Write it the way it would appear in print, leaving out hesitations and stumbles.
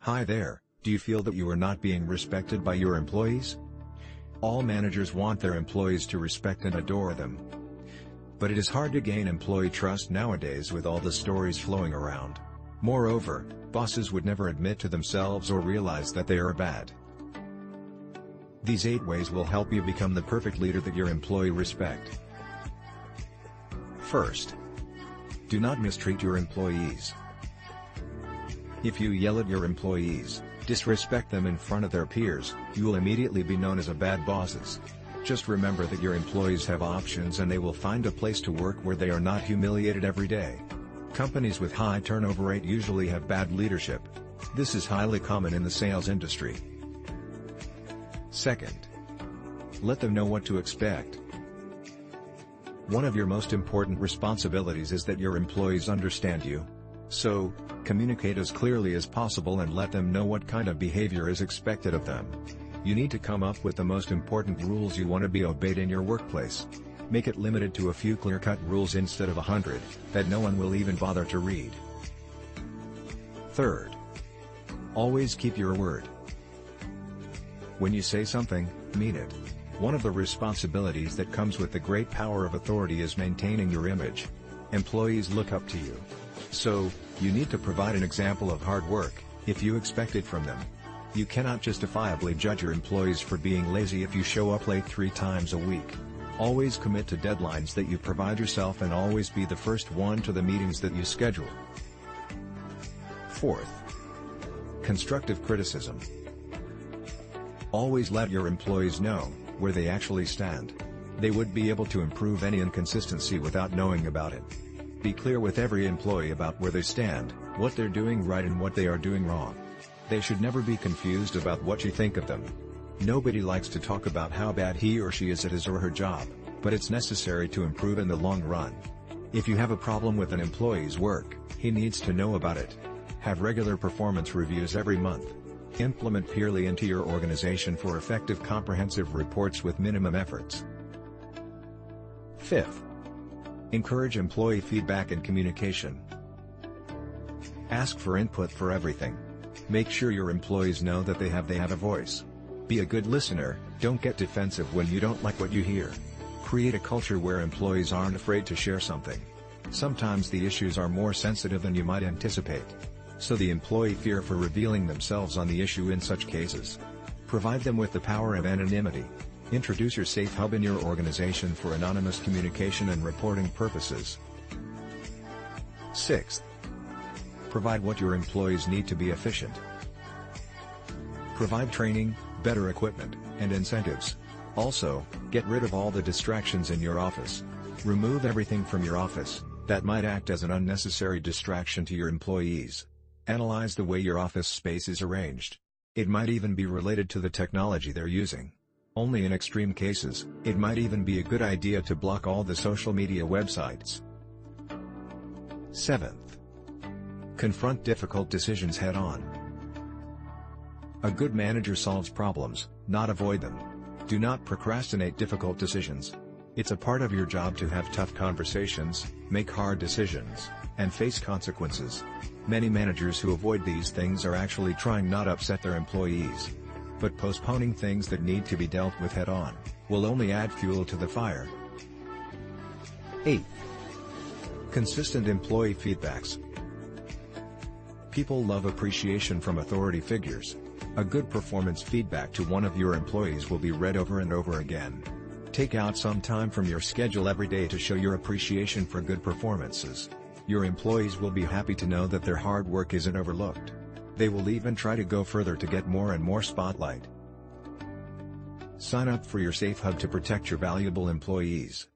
Hi there, do you feel that you are not being respected by your employees? All managers want their employees to respect and adore them. But it is hard to gain employee trust nowadays with all the stories flowing around. Moreover, bosses would never admit to themselves or realize that they are bad. These 8 ways will help you become the perfect leader that your employee respect. First, do not mistreat your employees. If you yell at your employees, disrespect them in front of their peers, you will immediately be known as a bad boss. Just remember that your employees have options and they will find a place to work where they are not humiliated every day. Companies with high turnover rate usually have bad leadership. This is highly common in the sales industry. Second, let them know what to expect. One of your most important responsibilities is that your employees understand you. So, communicate as clearly as possible and let them know what kind of behavior is expected of them. You need to come up with the most important rules you want to be obeyed in your workplace. Make it limited to a few clear-cut rules instead of 100, that no one will even bother to read. Third, always keep your word. When you say something, mean it. One of the responsibilities that comes with the great power of authority is maintaining your image. Employees look up to you. So, you need to provide an example of hard work, if you expect it from them. You cannot justifiably judge your employees for being lazy if you show up late 3 times a week. Always commit to deadlines that you provide yourself and always be the first one to the meetings that you schedule. Fourth, constructive criticism. Always let your employees know where they actually stand. They would be able to improve any inconsistency without knowing about it. Be clear with every employee about where they stand, what they're doing right and what they are doing wrong. They should never be confused about what you think of them. Nobody likes to talk about how bad he or she is at his or her job, but it's necessary to improve in the long run. If you have a problem with an employee's work, he needs to know about it. Have regular performance reviews every month. Implement Peerly into your organization for effective comprehensive reports with minimum efforts. Fifth, encourage employee feedback and communication. Ask for input for everything. Make sure your employees know that they have a voice. Be a good listener, don't get defensive when you don't like what you hear. Create a culture where employees aren't afraid to share something. Sometimes the issues are more sensitive than you might anticipate. So the employee fear for revealing themselves on the issue in such cases. Provide them with the power of anonymity. Introduce your Safe Hub in your organization for anonymous communication and reporting purposes. Sixth, provide what your employees need to be efficient. Provide training, better equipment, and incentives. Also, get rid of all the distractions in your office. Remove everything from your office that might act as an unnecessary distraction to your employees. Analyze the way your office space is arranged. It might even be related to the technology they're using. Only in extreme cases, it might even be a good idea to block all the social media websites. Seventh, confront difficult decisions head-on. A good manager solves problems, not avoid them. Do not procrastinate difficult decisions. It's a part of your job to have tough conversations, make hard decisions, and face consequences. Many managers who avoid these things are actually trying not to upset their employees. But postponing things that need to be dealt with head-on will only add fuel to the fire. 8. Consistent employee feedbacks. People love appreciation from authority figures. A good performance feedback to one of your employees will be read over and over again. Take out some time from your schedule every day to show your appreciation for good performances. Your employees will be happy to know that their hard work isn't overlooked. They will even try to go further to get more and more spotlight. Sign up for your Safe Hub to protect your valuable employees.